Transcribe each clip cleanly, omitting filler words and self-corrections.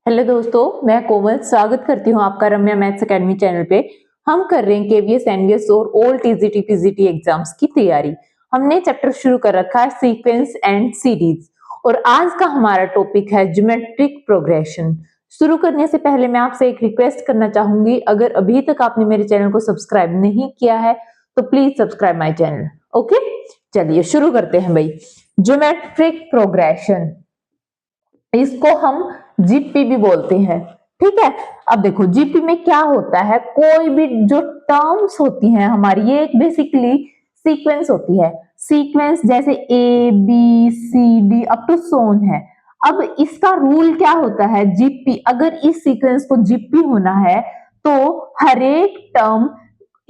Hello दोस्तों, मैं कोमल स्वागत करती हूँ आपका रम्या मैथ्स एकेडमी चैनल पे। हम कर रहे हैं केवीएस, एनवीएस और ऑल टीजीटी पीजीटी एग्जाम्स की तैयारी। हमने चैप्टर शुरू कर रखा है सीक्वेंस एंड सीरीज और आज का हमारा टॉपिक है ज्योमेट्रिक प्रोग्रेशन। शुरू करने से पहले मैं आपसे एक रिक्वेस्ट करना चाहूंगी, अगर अभी तक आपने मेरे चैनल को सब्सक्राइब नहीं किया है तो please subscribe my channel. Okay, चलिए शुरू करते हैं भाई। ज्योमेट्रिक प्रोग्रेशन, इसको हम जीपी भी बोलते हैं। ठीक है, अब देखो जीपी में क्या होता है, कोई भी जो टर्म्स होती हैं हमारी, ये एक बेसिकली सीक्वेंस होती है। सीक्वेंस जैसे A B C D up to so on है। अब इसका रूल क्या होता है, जीपी, अगर इस सीक्वेंस को जीपी होना है तो हर एक टर्म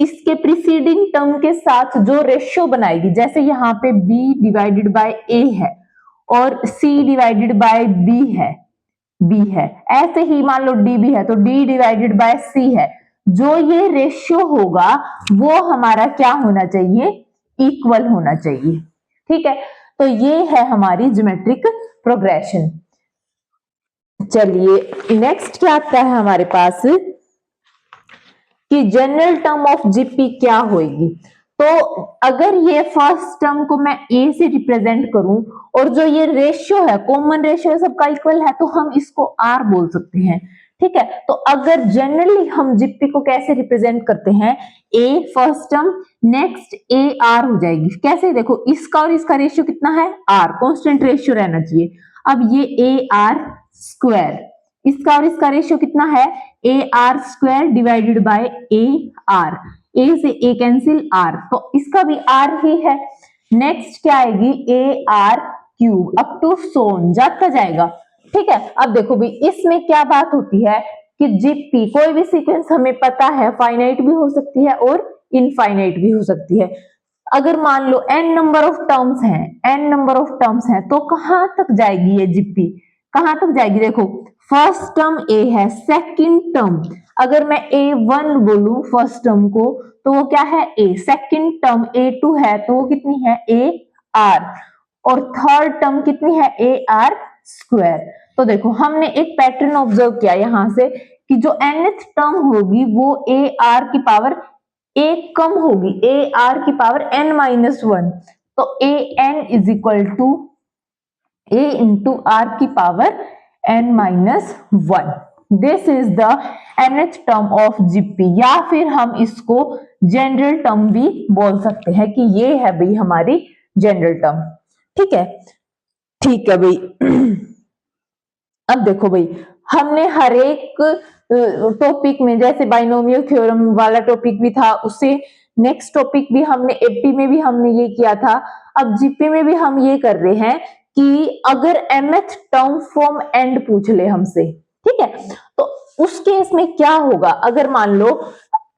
इसके प्रीसीडिंग टर्म के साथ जो रेशियो बनाएगी, जैसे यहाँ पे b डिवाइडेड बाय a है और c डिवाइडेड बाय b है, ऐसे ही मान लो d भी है तो d डिवाइडेड बाय c है। जो ये रेशियो होगा वो हमारा क्या होना चाहिए, इक्वल होना चाहिए। ठीक है, तो ये है हमारी ज्योमेट्रिक प्रोग्रेशन। चलिए नेक्स्ट क्या आता है हमारे पास कि जनरल टर्म ऑफ जीपी क्या होगी। तो अगर ये फर्स्ट टर्म को मैं ए से रिप्रेजेंट करूं और जो ये रेशियो है, कॉमन रेशियो सबका इक्वल है, तो हम इसको आर बोल सकते हैं। ठीक है, तो अगर जनरली हम जीपी को कैसे रिप्रेजेंट करते हैं, A first term next A R हो जाएगी। कैसे, देखो इसका और इसका रेशियो कितना है, आर, कांस्टेंट रेशियो रहना चाहिए। अब ये ए आर स्क्वायर, इसका और इसका रेशियो कितना है, A R square divided by A R, A से ए कैंसिल आर, तो इसका भी आर ही है। नेक्स्ट क्या आएगी, a are cube up to सोन जाता जाएगा। ठीक है, अब देखो भाई इसमें क्या बात होती है कि जीपी, कोई भी सीक्वेंस हमें पता है फाइनाइट भी हो सकती है और इनफाइनाइट भी हो सकती है। अगर मान लो n नंबर ऑफ टर्म्स हैं, n नंबर ऑफ टर्म्स हैं, तो कहां तक जाएगी ये जीपी, कहां तक जाएगी, देखो फर्स्ट टर्म ए है, सेकंड टर्म अगर मैं a1 बोलूं फर्स्ट टर्म को तो वो क्या है a, सेकंड टर्म a2 है तो वो कितनी है a r, और थर्ड टर्म कितनी है a r स्क्वायर। तो देखो हमने एक पैटर्न ऑब्जर्व किया यहां से कि जो nth टर्म होगी वो a r की पावर एक कम होगी, ए आर की पावर n माइनस वन, तो a n is equal to a into are की power n minus one. This is the nth term of GP, या फिर हम इसको जनरल टर्म भी बोल सकते हैं कि ये है भाई हमारी जनरल टर्म। ठीक है भाई। अब देखो भाई हमने हर एक टॉपिक में, जैसे बाइनोमियल थ्योरम वाला टॉपिक भी था, उससे नेक्स्ट टॉपिक भी हमने एपी में भी हमने ये किया था, अब जीपी में भी हम ये कर रहे हैं कि अगर mth टर्म फ्रॉम एंड पूछ ले हमसे, ठीक है, तो उस केस में क्या होगा, अगर मान लो,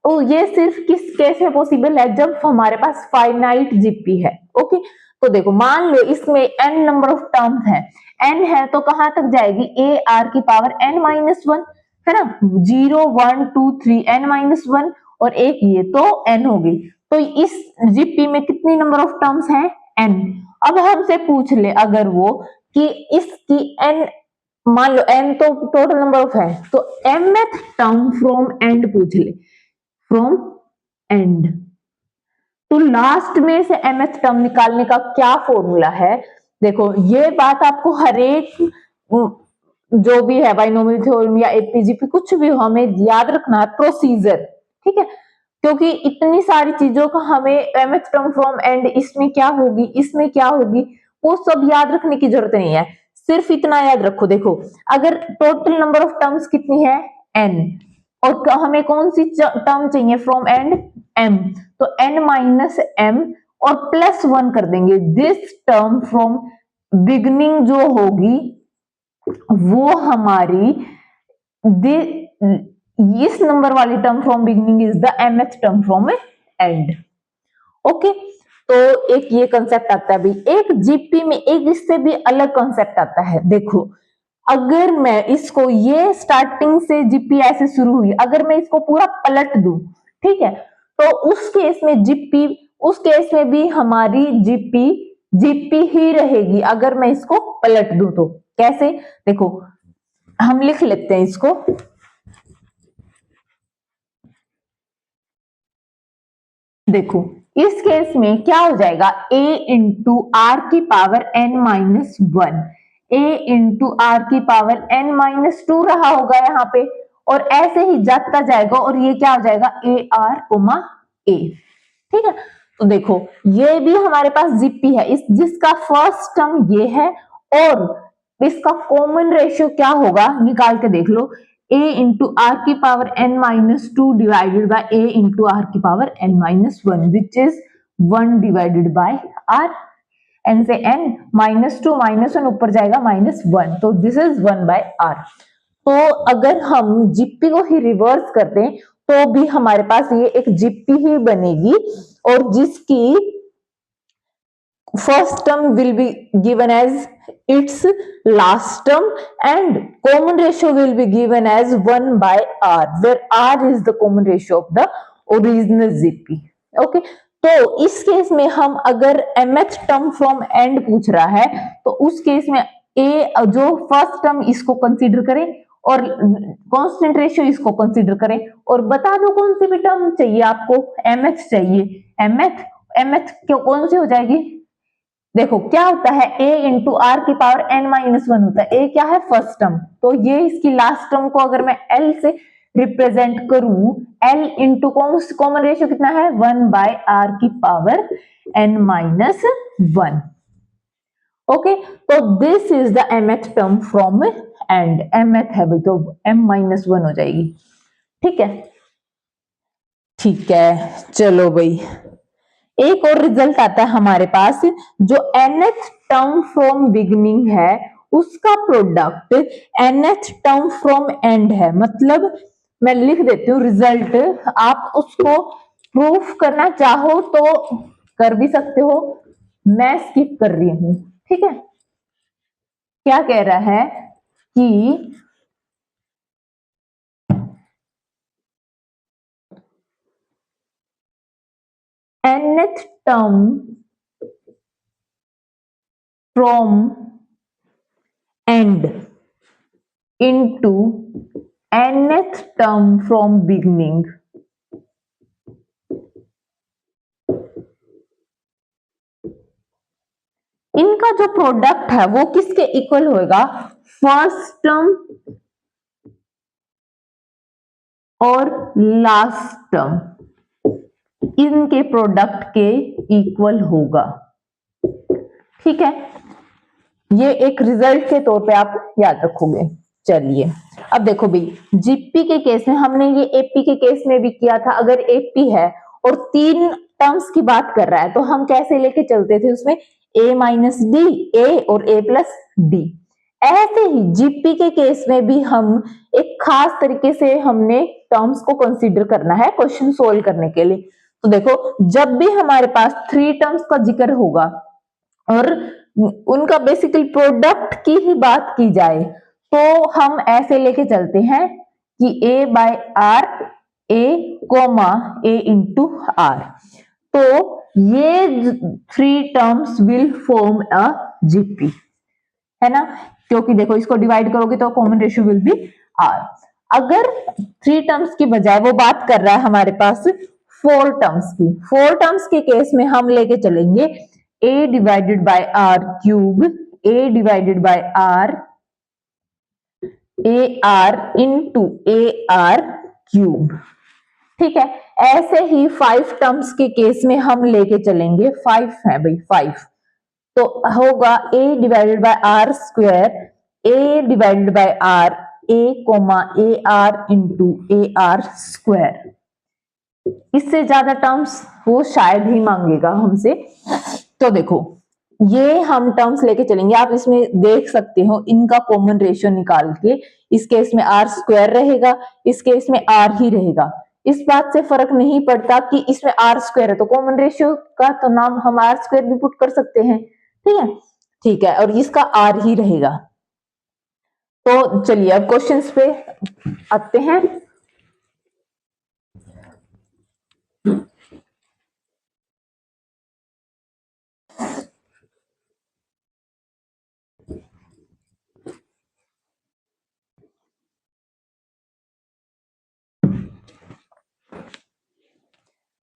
तो ये सिर्फ किस केस में पॉसिबल है, जब हमारे पास फाइनाइट जीपी है। ओके, तो देखो मान लो इसमें n नंबर ऑफ टर्म्स है, n है तो कहां तक जाएगी, ए आर की पावर n माइनस वन, है ना, 0 1 2 3 n माइनस वन और एक ये, तो n होगी। तो इस जीपी में कितनी नंबर ऑफ टर्म्स हैं, n। अब हमसे पूछ ले अगर वो कि इसकी n, मान लो n तो टोटल नंबर ऑफ है, तो mth टर्म फ्रॉम एंड पूछ ले, फ्रॉम एंड, तो लास्ट में से mth टर्म निकालने का क्या फॉर्मूला है। देखो ये बात आपको हर एक जो भी है बाइनोमियल थ्योरम या एपीजीपी कुछ भी हो, हमें याद रखना है प्रोसीजर। ठीक है, क्योंकि इतनी सारी चीजों का हमें mth टर्म फ्रॉम एंड, इसमें क्या होगी, इसमें क्या होगी, वो सब याद रखने की जरूरत नहीं है। सिर्फ इतना याद रखो, देखो अगर टोटल नंबर ऑफ टर्म्स कितनी है n, और हमें कौन सी टर्म चाहिए फ्रॉम एंड, m, तो n माइनस m और प्लस वन कर देंगे। दिस टर्म फ्रॉम बिगनिंग जो होगी वो हमारी इस नंबर वाली term from beginning is the mth term from and. Okay, तो एक ये कंसेप्ट आता है भाई। एक जीपी में एक इससे भी अलग कंसेप्ट आता है। देखो अगर मैं इसको, ये स्टार्टिंग से जीपी ऐसे शुरू हुई, अगर मैं इसको पूरा पलट दूं, ठीक है, तो उस केस में जीपी, उस केस में भी हमारी जीपी जीपी ही रहेगी अगर मैं इसको पलट दूं तो। कैसे, देखो हम लिख लेते हैं इसको। देखो इस केस में क्या हो जाएगा, a इंटू आर की power n minus one, a into are की पावर n माइनस टू रहा होगा यहाँ पे, और ऐसे ही जाता जाएगा और ये क्या हो जाएगा ए आर कोमा ए। ठीक है, तो देखो ये भी हमारे पास जीपी है, इस जिसका फर्स्ट टर्म ये है, और इसका कॉमन रेशियो क्या होगा निकाल के देख लो, a इंटू आर की power n minus two divided by a into are की power n minus one, which is 1 divided by r। n से n minus two minus one ऊपर जाएगा माइनस वन, तो दिस इज 1 बाय r। तो अगर हम GP को ही reverse कर दें तो भी हमारे पास ये एक जीपी ही बनेगी, और जिसकी first term will be given as its last term and common ratio will be given as 1 by r, where r is the common ratio of the original GP। Okay, तो इस केस में हम अगर mth term from and पूछ रहा है तो उस केस में a जो फर्स्ट टर्म इसको कंसीडर करें और कांस्टेंट रेशियो इसको कंसीडर करें, और बता दो कौन सी भी टर्म चाहिए आपको, mth चाहिए, mth कौन सी हो जाएगी। देखो क्या होता है a इंटू आर की पावर n माइनस वन होता है, a क्या है फर्स्ट टर्म, तो ये इसकी लास्ट टर्म को अगर मैं l से रिप्रेजेंट करूं, l इंटू कॉमन रेशियो कितना है 1 बाय आर की power n minus one. Okay, तो this is the mth term from end, mth है भाई तो m माइनस वन हो जाएगी। ठीक है, ठीक है, चलो भाई एक और रिजल्ट आता है हमारे पास, जो nth टर्म फ्रॉम बिगिनिंग है उसका product nth term from and है। मतलब मैं लिख देती हूँ रिजल्ट, आप उसको प्रूफ करना चाहो तो कर भी सकते हो, मैं स्किप कर रही हूं। ठीक है, क्या कह रहा है कि nth term from and into nth term from beginning इनका जो प्रोडक्ट है वो किसके इक्वल होगा, फर्स्ट टर्म और लास्ट टर्म इनके प्रोडक्ट के इक्वल होगा। ठीक है, ये एक रिजल्ट के तौर पे आप याद रखोगे। चलिए अब देखो भाई, जीपी के केस में हमने ये एपी के केस में भी किया था, अगर एपी है और तीन टर्म्स की बात कर रहा है तो हम कैसे लेके चलते थे उसमें a माइनस डी, ए और a प्लस डी। ऐसे ही जीपी के केस में भी हम एक खास तरीके से हमने टर्म्स को कंसीडर करना है क्वेश्चन सोल्व करने के लिए। तो देखो जब भी हमारे पास थ्री टर्म्स का जिक्र होगा और उनका बेसिकली प्रोडक्ट की ही बात की जाए तो हम ऐसे लेके चलते हैं कि a by R, A comma A into R, तो ये three terms will form a GP, है ना, क्योंकि देखो इसको डिवाइड करोगे तो common ratio will be R. अगर थ्री टर्म्स की बजाय वो बात कर रहा है हमारे पास फोर टर्म्स की, फोर टर्म्स के केस में हम लेके चलेंगे a divided by R cube, a divided by R, A R into A are cube. ठीक है, ऐसे ही फाइव टर्म्स के केस में हम लेके चलेंगे, फाइव है भाई फाइव, तो होगा a divided by R square, a divided by R, a comma A R into A R square. इससे ज्यादा टर्म्स वो शायद ही मांगेगा हमसे। तो देखो ये हम टर्म्स लेके चलेंगे, आप इसमें देख सकते हो इनका कॉमन रेशियो निकाल के, इस केस में आर स्क्वायर रहेगा, इस केस में आर ही रहेगा। इस बात से फर्क नहीं पड़ता कि इसमें आर स्क्वायर है तो कॉमन रेशियो का तो नाम हम आर स्क्वायर भी पुट कर सकते हैं। ठीक है, ठीक है, और इसका आर ही रहेगा। तो चलिए अब क्वेश्चंस पे आते हैं।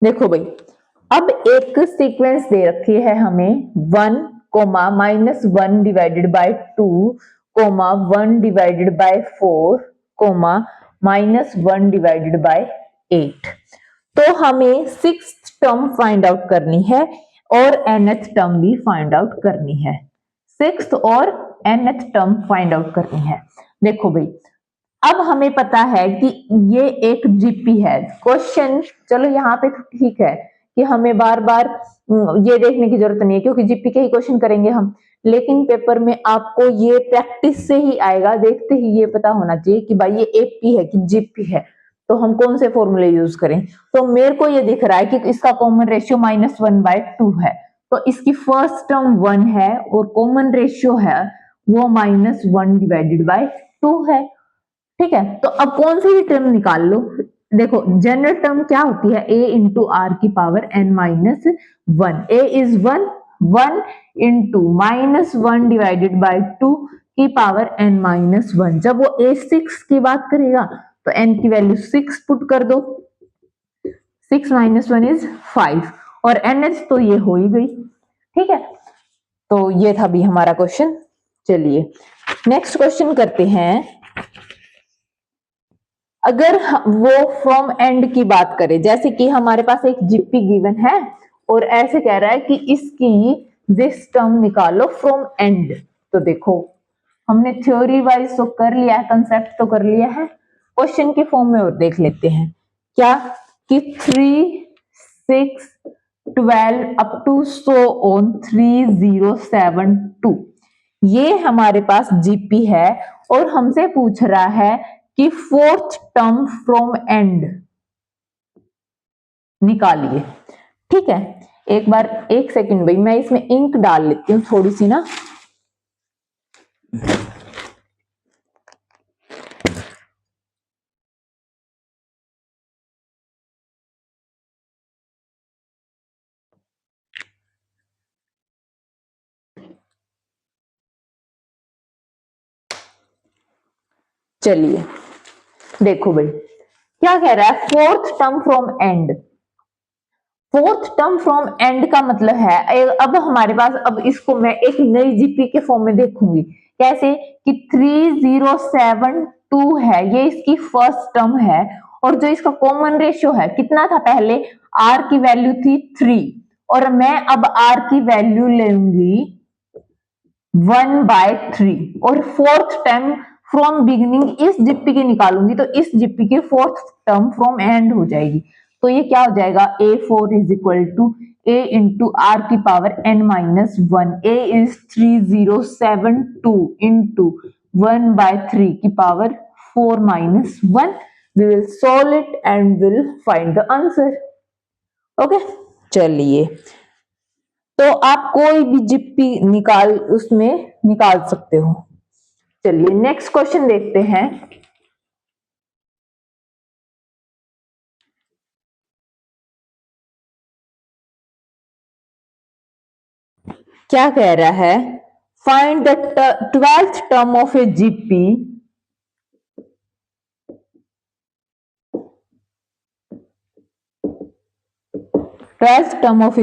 देखो भाई, अब एक सीक्वेंस दे रखी है हमें 1 comma -1 divided by 2 comma 1 divided by 4 comma -1 divided by 8। तो हमें सिक्स्थ टर्म फाइंड आउट करनी है और nth टर्म भी फाइंड आउट करनी है। सिक्स्थ और nth टर्म फाइंड आउट करनी है। देखो भाई, अब हमें पता है कि ये एक जीपी है। क्वेश्चन चलो यहाँ पे ठीक है कि हमें बार बार ये देखने की जरूरत नहीं है क्योंकि जीपी के ही क्वेश्चन करेंगे हम, लेकिन पेपर में आपको ये प्रैक्टिस से ही आएगा, देखते ही ये पता होना चाहिए कि भाई ये एपी है कि जीपी है, तो हम कौन से फॉर्मूले यूज करें। तो मेरे को ये दिख रहा है कि इसका कॉमन रेशियो -1/2 है, तो इसकी फर्स्ट टर्म 1 है और कॉमन रेशियो है वो -1 डिवाइडेड बाय 2 है। ठीक है, तो अब कौन सी भी टर्म निकाल लो। देखो जनरल टर्म क्या होती है, a इंटू आर की power n-1। a is 1, 1 into -1 divided by 2 की पावर n-1। जब वो a6 की बात करेगा तो n की वैल्यू 6 पुट कर दो, 6 - 1 इज 5 और nh तो ये हो ही गई। ठीक है, तो ये था भी हमारा क्वेश्चन। चलिए नेक्स्ट क्वेश्चन करते हैं। अगर वो फ्रॉम एंड की बात करें, जैसे कि हमारे पास एक जीपी गिवन है और ऐसे कह रहा है कि इसकी दिस टर्म निकालो फ्रॉम एंड। तो देखो हमने थ्योरी वाइज तो कर लिया है, कंसेप्ट तो कर लिया है, क्वेश्चन के फॉर्म में और देख लेते हैं क्या कि 3, 6, 12 अप टू सो ऑन 3072 ये हमारे पास जीपी है और हमसे पूछ रहा है कि फोर्थ टर्म फ्रॉम एंड निकालिए। ठीक है, एक बार एक सेकंड भाई, मैं इसमें इंक डाल लेती हूँ थोड़ी सी ना। चलिए देखो भाई क्या कह रहा है, fourth term from and. Fourth term from and का मतलब है, अब हमारे पास, अब इसको मैं एक नई जीपी के फॉर्म में देखूंगी कैसे कि 3072 है, ये इसकी फर्स्ट टर्म है और जो इसका कॉमन रेशियो है कितना था, पहले आर की वैल्यू थी 3 और मैं अब आर की वैल्यू लेंगी 1/3 और फोर्थ टर्म फ्रॉम बिगिनिंग इस जीपी की निकालूंगी तो इस जीपी की फोर्थ टर्म फ्रॉम एंड हो जाएगी। तो ये क्या हो जाएगा, a4 is equal to a into are की power n-1। a is 3072 into 1/3 की power 4-1। we will solve it and will find the answer। Okay चलिए, तो आप कोई भी जीपी निकाल उसमें निकाल सकते हो। चलिए नेक्स्ट क्वेश्चन देखते हैं। क्या कह रहा है, find the 12th term of A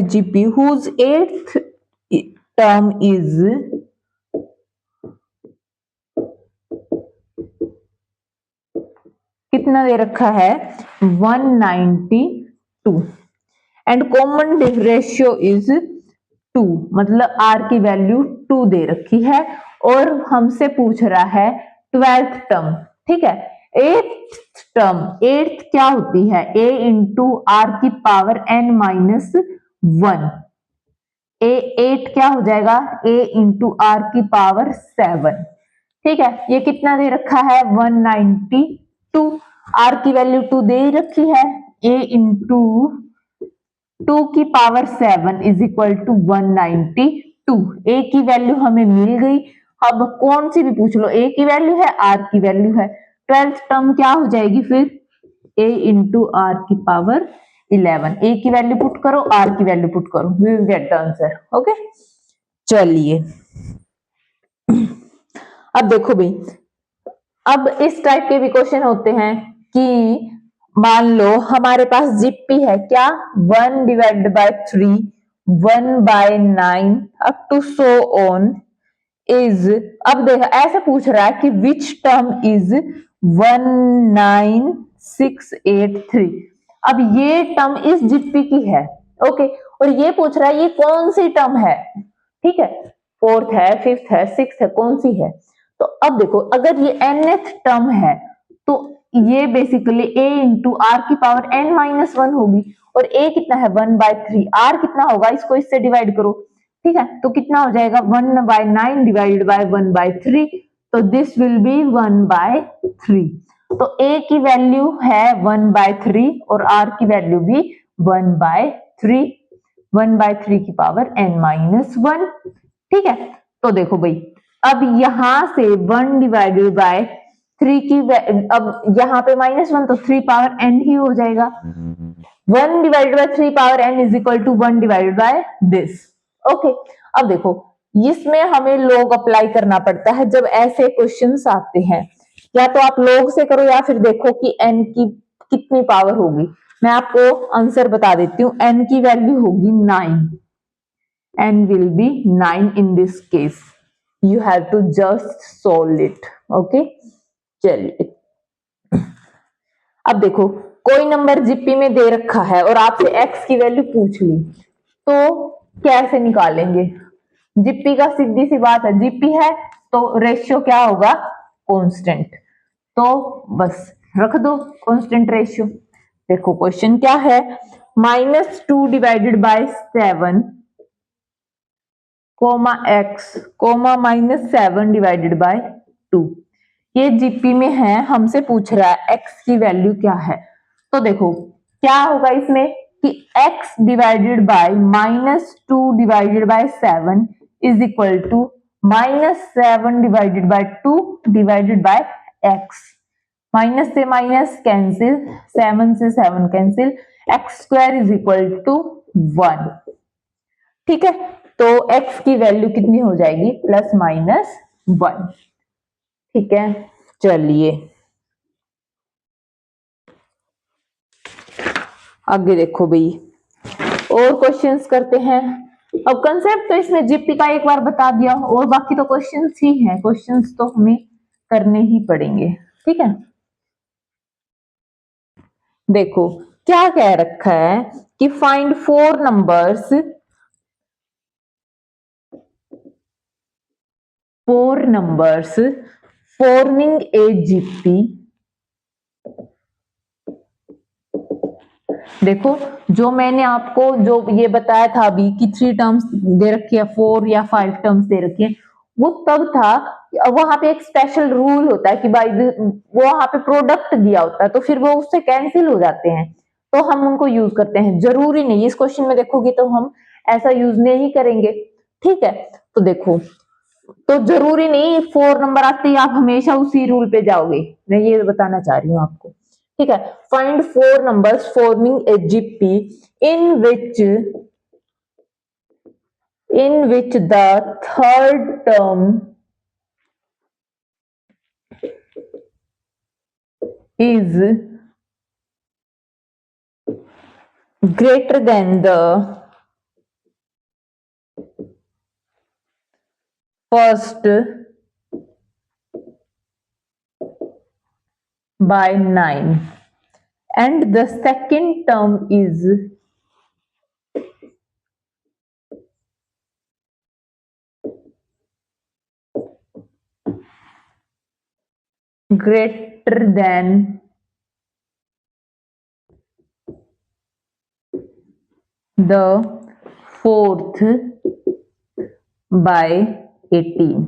GP whose 8th term is कितना दे रखा है 192 एंड कॉमन रेशियो इज 2, मतलब आर की वैल्यू 2 दे रखी है और हमसे पूछ रहा है 12th टर्म। ठीक है, 8th टर्म, 8th क्या होती है, a इंटू आर की पावर n-1। ए 8 क्या हो जाएगा, a इंटू आर की पावर 7। ठीक है, ये कितना दे रखा है 192, आर की वैल्यू 2 दे रखी है, a इंटू 2 की पावर 7 इज इक्वल टू 192। ए की वैल्यू हमें मिल गई। अब कौन सी भी पूछ लो, ए की वैल्यू है, आर की वैल्यू है, 12th टर्म क्या हो जाएगी फिर, a इंटू आर की पावर 11। ए की वैल्यू पुट करो, आर की वैल्यू पुट करो, we will get the answer. Okay चलिए अब देखो भाई, अब इस टाइप के भी क्वेश्चन होते हैं कि मान लो हमारे पास जीपी है क्या 1/3, 1/9 up to so on is. अब देखो ऐसे पूछ रहा है कि विच टर्म इज 19683। अब ये टर्म इस जीपी की है, ओके, और ये पूछ रहा है ये कौन सी टर्म है, ठीक है, फोर्थ है, फिफ्थ है, सिक्स है, कौन सी है। तो अब देखो अगर ये nth टर्म है तो ये बेसिकली a इंटू आर की पावर n-1 होगी, और a कितना है 1/3, r कितना होगा इसको इससे डिवाइड करो, ठीक है, तो कितना हो जाएगा 1/9 डिवाइडेड बाय 1/3, तो दिस विल बी 1/3। तो a की वैल्यू है 1/3 और r की वैल्यू भी 1/3, 1/3 की पावर n-1, ठीक है। तो देखो भाई अब यहां से 1/3 की अब यहाँ पे -1 तो 3 पावर n ही हो जाएगा, 1/3 power n is equal to 1/this, okay. अब देखो इसमें हमें log अप्लाई करना पड़ता है जब ऐसे क्वेश्चंस आते हैं, या तो आप log से करो या फिर देखो कि n की कितनी पावर होगी। मैं आपको आंसर बता देती हूँ, n की वैल्यू होगी 9, n will be 9 in this case, you have to just solve it, okay। चलिए अब देखो कोई नंबर जीपी में दे रखा है और आपसे x की वैल्यू पूछ ली, तो कैसे निकालेंगे। जीपी का सीधी सी बात है, जीपी है तो रेशियो क्या होगा, कांस्टेंट, तो बस रख दो कांस्टेंट रेशियो। देखो क्वेश्चन क्या है, -2 divided by 7 comma x comma -7 divided by 2, ये जीपी में है, हमसे पूछ रहा है x की वैल्यू क्या है। तो देखो क्या होगा इसमें कि x divided by -2 divided by 7 is equal to -7 divided by 2 divided by x, minus से माइनस कैंसिल, 7 से 7 cancel, X square is equal to 1, ठीक है। तो x की वैल्यू कितनी हो जाएगी, +-1, ठीक है। चलिए आगे देखो भाई और क्वेश्चंस करते हैं। अब कंसेप्ट तो इसमें जीपी का एक बार बता दिया और बाकी तो क्वेश्चंस ही हैं, क्वेश्चंस तो हमें करने ही पड़ेंगे, ठीक है। देखो क्या कह रखा है कि find 4 numbers, 4 numbers forming a GP. देखो जो मैंने आपको जो ये बताया था अभी कि 3 टर्म्स दे रखी है, 4 या 5 टर्म्स दे रखी है, वो तब था वहां पे एक स्पेशल रूल होता है कि भाई वो वहां पे प्रोडक्ट दिया होता है तो फिर वो उससे कैंसिल हो जाते हैं, तो हम उनको यूज करते हैं। जरूरी नहीं, इस क्वेश्चन में देखोगे तो हम ऐसा यूज नहीं करेंगे, ठीक है। तो देखो तो जरूरी नहीं 4 नंबर आते ही आप हमेशा उसी रूल पे जाओगे, मैं ये बताना चाह रही हूँ आपको, ठीक है। Find 4 numbers forming a GP in which the third term is greater than the first by 9 and the second term is greater than the fourth by 18।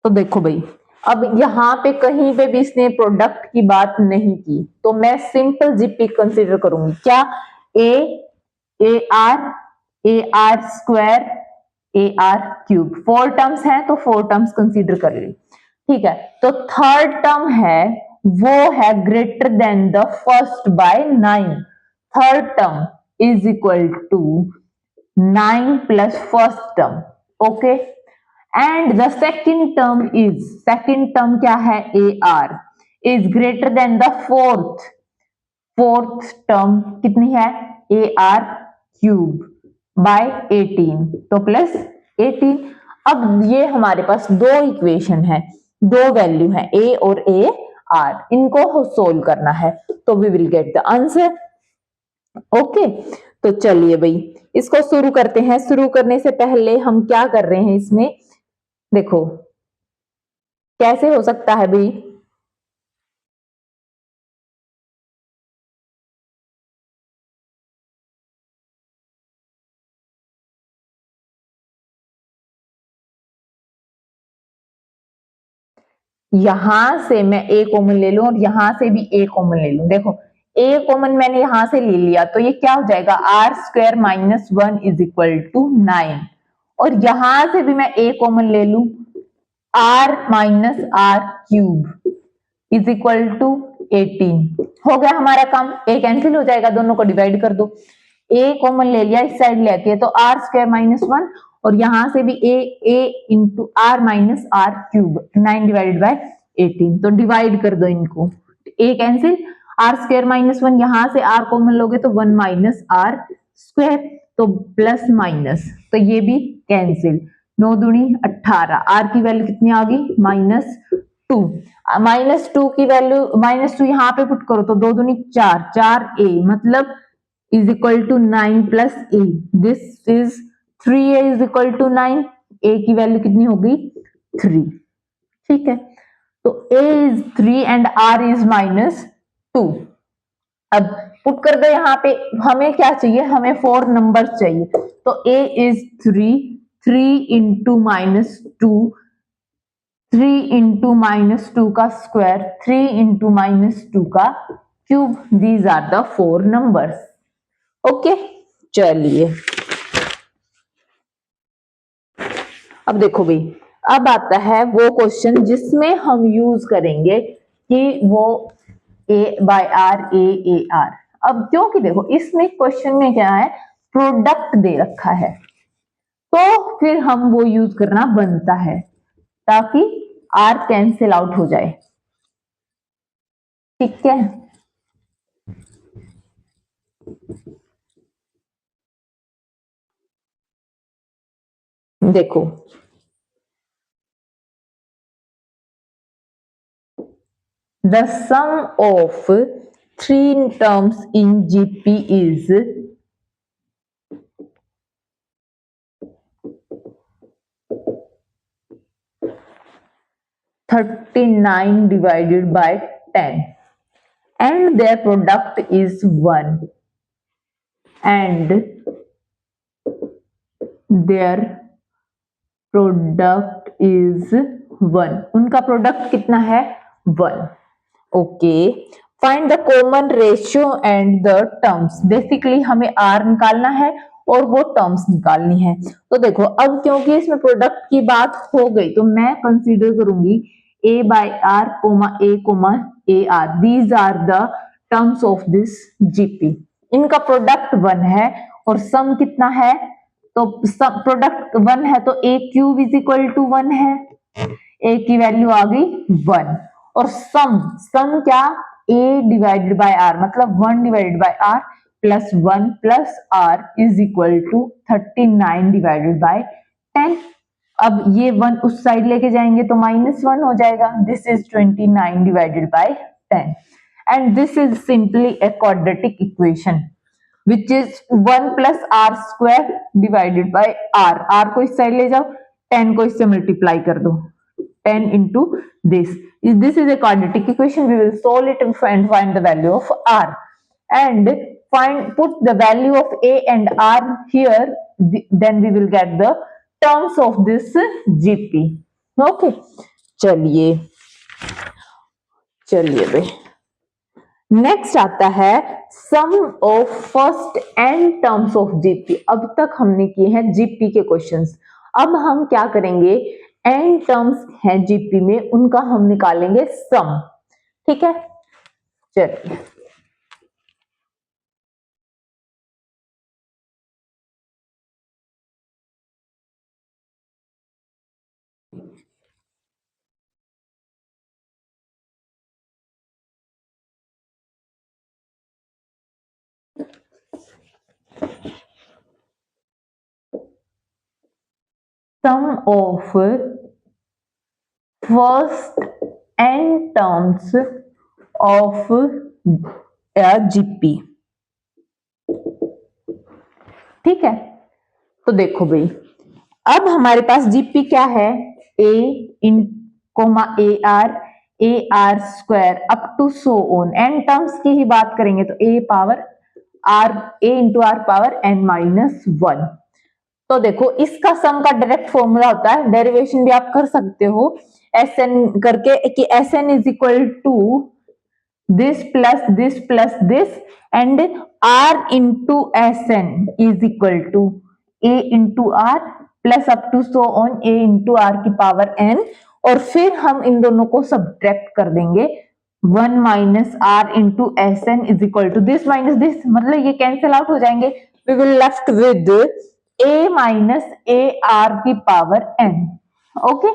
तो देखो भाई अब यहाँ पे कहीं पे भी इसने प्रोडक्ट की बात नहीं की, तो मैं सिंपल जीपी कंसीडर करूंगी क्या, ए R square, A R cube, 4 terms है तो 4 टर्म्स कंसीडर कर ली, ठीक है। तो थर्ड टर्म है वो है greater than the first by 9, third term is equal to 9 plus first term, okay. And the second term क्या है, A R, is greater than the fourth term कितनी है, AR³ बाय 18 तो प्लस 18। अब ये हमारे पास दो इक्वेशन है, दो वैल्यू है A और AR, इनको सोल्व करना है तो we will get the answer. Okay, तो चलिए भाई इसको शुरू करते हैं। शुरू करने से पहले हम क्या कर रहे हैं, इसमें देखो कैसे हो सकता है भाई। यहां से मैं A कॉमन ले लूं और यहां से भी A कॉमन ले लूं। देखो A कॉमन मैंने यहां से ले लिया तो ये क्या हो जाएगा, R² - 1 = 9। और यहां से भी मैं A कॉमन ले लूं, R - R³ = 18। हो गया हमारा काम, A कैंसिल हो जाएगा, दोनों को डिवाइड कर दो। A कॉमन ले लिया, इस साइड लेके है तो R² - 1 और यहां से भी A इंटू R - R³, 9/18। तो डिवाइड कर दो इनको, A कैंसिल, R² - 1 यहां से R कॉमन लोगे तो 1 - R², तो प्लस माइनस, तो ये भी कैंसिल। 9 दूनी 18, R की वैल्यू कितनी आ गई, -2। -2 की वैल्यू, -2 यहाँ पे पुट करो तो 2 दूनी 4, 4A मतलब = 9 + A। This is 3A = 9। A की वैल्यू कितनी होगी, 3। ठीक है, तो A is 3 and R is -2। अब पुट कर दो यहाँ पे, हमें क्या चाहिए, हमें 4 नंबर चाहिए। तो A इज 3, 3 इंटू -2, 3 इंटू -2 का स्क्वायर, 3 इंटू -2 का cube. These are the 4 numbers. Okay, चलिए अब देखो भाई, अब आता है वो क्वेश्चन जिसमें हम यूज करेंगे कि वो A/R, AR। अब क्योंकि देखो इसमें क्वेश्चन में क्या है, प्रोडक्ट दे रखा है तो फिर हम वो यूज करना बनता है ताकि R कैंसिल आउट हो जाए। ठीक है, देखो the sum of three terms in GP is 39 divided by 10 and their product is 1 and their product is 1। उनका प्रोडक्ट कितना है, 1। Okay, find the common ratio and the terms. Basically हमें are निकालना है और वो टर्म्स निकालनी है। तो देखो अब क्योंकि इसमें प्रोडक्ट की बात हो गई तो मैं कंसीडर करूंगी A/R, A/AR। These are the terms of this GP. इनका प्रोडक्ट 1 है और सम कितना है, तो सम प्रोडक्ट 1 है तो A³ = 1 है। A की वैल्यू आ गई 1 और सम क्या, A/R मतलब 1/R प्लस 1 प्लस R = 39/10। अब ये 1 उस साइड लेके जाएंगे तो -1 हो जाएगा। This is 29/10 and this is simply a quadratic equation which is 1 + R² divided by R। R को इस साइड ले जाओ, 10 को इससे मल्टीप्लाई कर दो, 10 into this is a quadratic equation। We will solve it and find the value of R and put the value of A and R here, then we will get the terms of this GP। okay, चलिए भाई next आता है sum of first n terms of GP. अब तक हमने किए हैं GP के क्वेश्चंस, अब हम क्या करेंगे, एंड टर्म्स है जीपी में उनका हम निकालेंगे सम। ठीक है, चलिए sum of first n terms of a GP। ठीक है, तो देखो भाई, अब हमारे पास जीपी क्या है, a in comma A R square up to so on, N terms की ही बात करेंगे तो a power R, a into are power n minus 1। तो देखो इसका सम का डायरेक्ट फॉर्मूला होता है, डेरिवेशन भी आप कर सकते हो एस एन करके, कि S N is equal to this plus this and r into sn is equal to a into r plus up to so on a into r की पावर n, और फिर हम इन दोनों को सब्ट्रैक्ट कर देंगे, 1 minus r into s N is equal to this minus this, मतलब ये कैंसिल आउट हो जाएंगे, we will left with a minus a r की पावर n। ओके,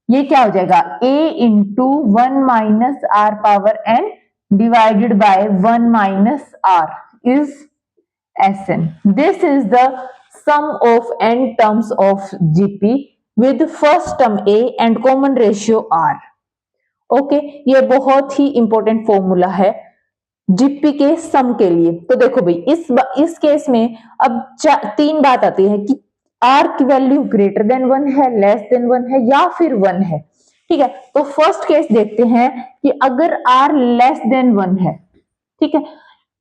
ये क्या हो जाएगा, a into 1 minus r power n divided by 1 minus r is Sn. This is the sum of n terms of GP with first term A and common ratio R. Okay, ये बहुत ही important formula है GP के सम के लिए। तो देखो भाई, इस केस में अब तीन बात आती है कि आर की वैल्यू ग्रेटर देन 1 है, लेस देन 1 है, या फिर 1 है। ठीक है, तो फर्स्ट केस देखते हैं कि अगर r लेस देन 1 है, ठीक है,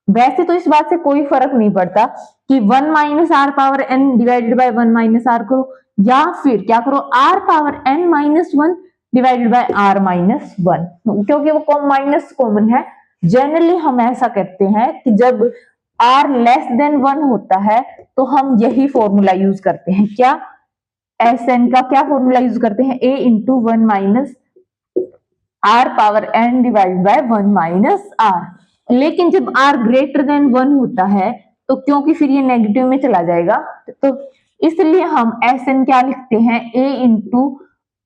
वैसे तो इस बात से कोई फर्क नहीं पड़ता कि 1 minus r power n divided by 1 minus r करो, या फिर क्या करो, r power n minus 1 divided by r minus 1, क्योंकि वो माइनस कॉमन है। जनरली हम ऐसा करते हैं कि जब r लेस देन 1 होता है तो हम यही फॉर्मूला यूज करते हैं, क्या, एस एन का क्या फॉर्मूला यूज करते हैं, a into 1 minus r power n divide by 1 minus r. लेकिन जब r ग्रेटर देन 1 होता है तो क्योंकि फिर ये नेगेटिव में चला जाएगा, तो इसलिए हम एस एन क्या लिखते हैं, a into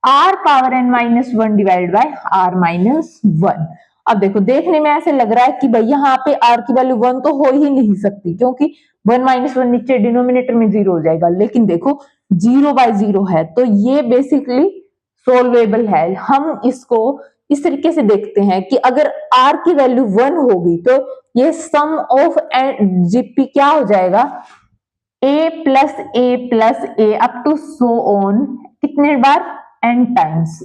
are power n minus 1 divide by r minus 1। अब देखो, देखने में ऐसे लग रहा है कि भाई यहाँ पे r की वैल्यू 1 तो हो ही नहीं सकती, क्योंकि 1 माइनस 1 नीचे डिनोमिनेटर में 0 हो जाएगा, लेकिन देखो 0 बाय 0 है, तो ये बेसिकली सोल्वेबल है। हम इसको इस तरीके से देखते हैं कि अगर r की वैल्यू 1 होगी तो ये सम ऑफ जीपी क्या हो जाएगा, a plus a up to so on, कितने बार, n times,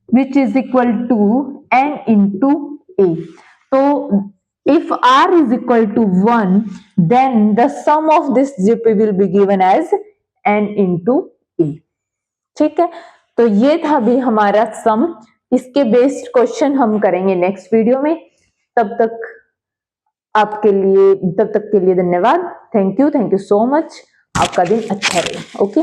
which is equal to n into a। तो if r is equal to 1, then the sum of this GP will be given as n into a। ठीक है, तो ये था भी हमारा सम। इसके बेस्ड क्वेश्चन हम करेंगे नेक्स्ट वीडियो में। तब तक के लिए धन्यवाद। Thank you so much. आपका दिन अच्छा रहे। ओके।